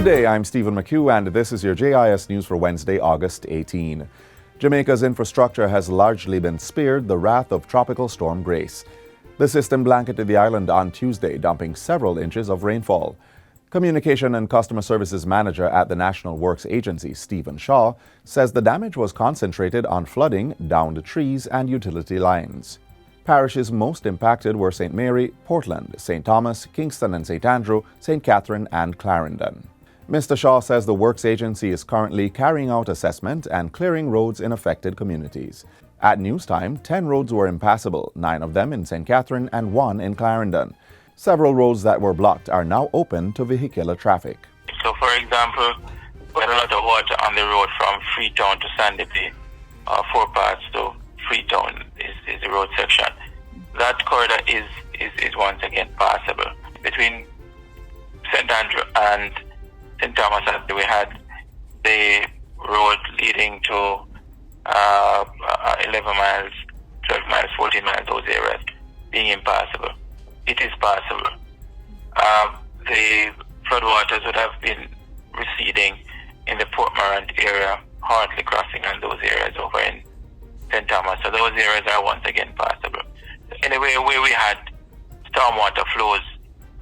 Good day, I'm Stephen McHugh, and this is your JIS News for Wednesday, August 18. Jamaica's infrastructure has largely been spared the wrath of Tropical Storm Grace. The system blanketed the island on Tuesday, dumping several inches of rainfall. Communication and Customer Services Manager at the National Works Agency, Stephen Shaw, says the damage was concentrated on flooding, downed trees, and utility lines. Parishes most impacted were St. Mary, Portland, St. Thomas, Kingston and St. Andrew, St. Catherine, and Clarendon. Mr. Shaw says the Works Agency is currently carrying out assessment and clearing roads in affected communities. At news time, 10 roads were impassable, 9 of them in St. Catherine and 1 in Clarendon. Several roads that were blocked are now open to vehicular traffic. So, for example, we had a lot of water on the road from Freetown to Sandy Bay, 4 parts to Freetown is the road section. That corridor is once again passable. Between St. Andrew and St. Thomas, we had the road leading to 11 miles, 12 miles, 14 miles, those areas being impassable. It is passable. The floodwaters would have been receding in the Port Morant area, hardly crossing on those areas over in St. Thomas. So those areas are once again passable. Anyway, where we had stormwater flows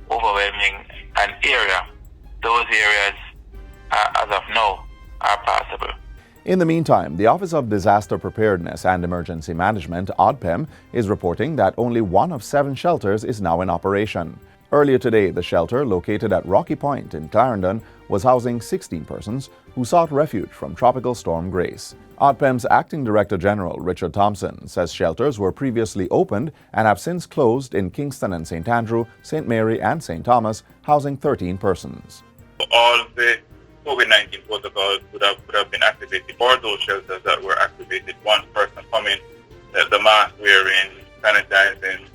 overwhelming an area, those areas, as of now, are passable. In the meantime, the Office of Disaster Preparedness and Emergency Management, ODPEM, is reporting that only 1 of 7 shelters is now in operation. Earlier today, the shelter, located at Rocky Point in Clarendon, was housing 16 persons who sought refuge from Tropical Storm Grace. ODPEM's Acting Director General, Richard Thompson, says shelters were previously opened and have since closed in Kingston and St. Andrew, St. Mary and St. Thomas, housing 13 persons. All the COVID-19 protocols would have been activated for those shelters that were activated. One person coming, the mask wearing, sanitizing.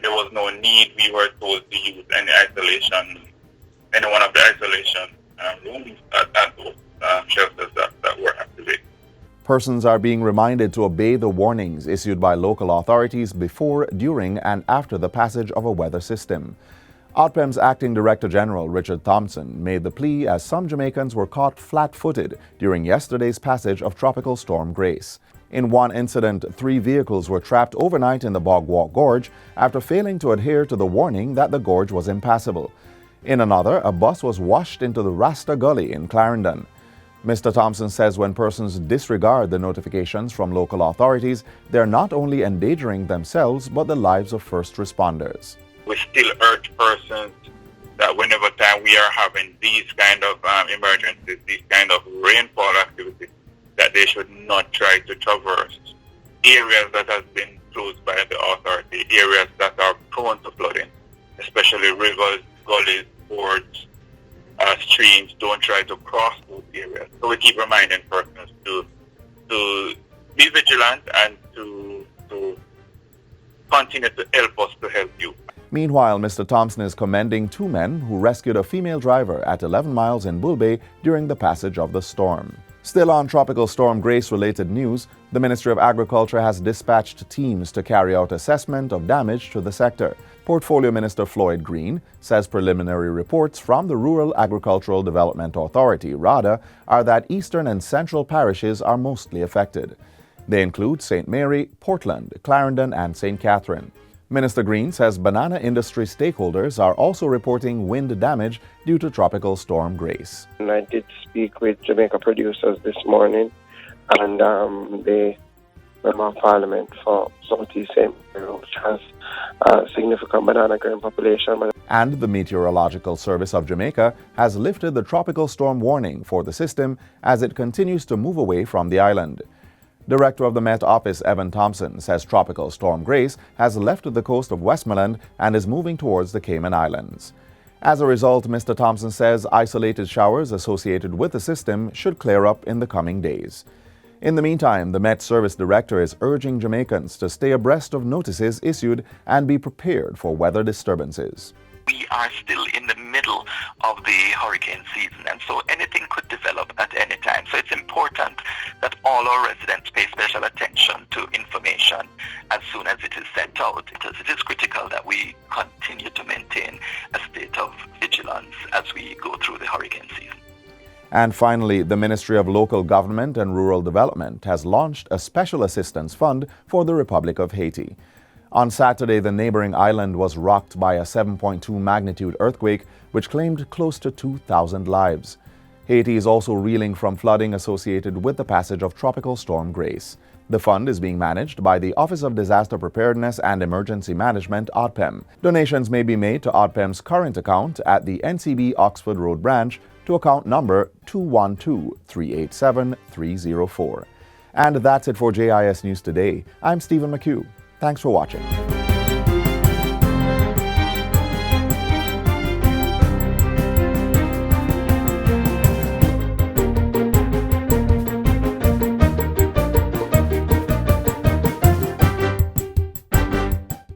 There was no need, we were told, to use any one of the isolation rooms at those shelters that were activated. Persons are being reminded to obey the warnings issued by local authorities before, during, and after the passage of a weather system. ODPEM's Acting Director General Richard Thompson made the plea as some Jamaicans were caught flat-footed during yesterday's passage of Tropical Storm Grace. In one incident, 3 vehicles were trapped overnight in the Bog Walk Gorge after failing to adhere to the warning that the gorge was impassable. In another, a bus was washed into the Rasta Gully in Clarendon. Mr. Thompson says when persons disregard the notifications from local authorities, they're not only endangering themselves but the lives of first responders. We still urge persons that whenever time we are having these kind of emergencies, these kind of rainfall activities, that they should not try to traverse areas that have been closed by the authority, areas that are prone to flooding, especially rivers, gullies, fords, streams. Don't try to cross those areas. So we keep reminding persons to be vigilant and to continue to help us to help you. Meanwhile, Mr. Thompson is commending 2 men who rescued a female driver at 11 miles in Bull Bay during the passage of the storm. Still on Tropical Storm Grace-related news, the Ministry of Agriculture has dispatched teams to carry out assessment of damage to the sector. Portfolio Minister Floyd Green says preliminary reports from the Rural Agricultural Development Authority, RADA, are that eastern and central parishes are mostly affected. They include St. Mary, Portland, Clarendon, and St. Catherine. Minister Green says banana industry stakeholders are also reporting wind damage due to Tropical Storm Grace. I did speak with Jamaica producers this morning, and the Member of Parliament for Southeast St. Mary, which has a significant banana grain population. And the Meteorological Service of Jamaica has lifted the tropical storm warning for the system as it continues to move away from the island. Director of the Met Office, Evan Thompson, says Tropical Storm Grace has left the coast of Westmoreland and is moving towards the Cayman Islands. As a result, Mr. Thompson says isolated showers associated with the system should clear up in the coming days. In the meantime, the Met Service Director is urging Jamaicans to stay abreast of notices issued and be prepared for weather disturbances. We are still in the middle of the hurricane season, and so anything could develop at any time. So it's important that all our residents pay special attention to information as soon as it is sent out. It is critical that we continue to maintain a state of vigilance as we go through the hurricane season. And finally, the Ministry of Local Government and Rural Development has launched a special assistance fund for the Republic of Haiti. On Saturday, the neighboring island was rocked by a 7.2 magnitude earthquake, which claimed close to 2,000 lives. Haiti is also reeling from flooding associated with the passage of Tropical Storm Grace. The fund is being managed by the Office of Disaster Preparedness and Emergency Management, ODPEM. Donations may be made to ODPEM's current account at the NCB Oxford Road branch to account number 212-387-304. And that's it for JIS News Today. I'm Stephen McHugh. Thanks for watching.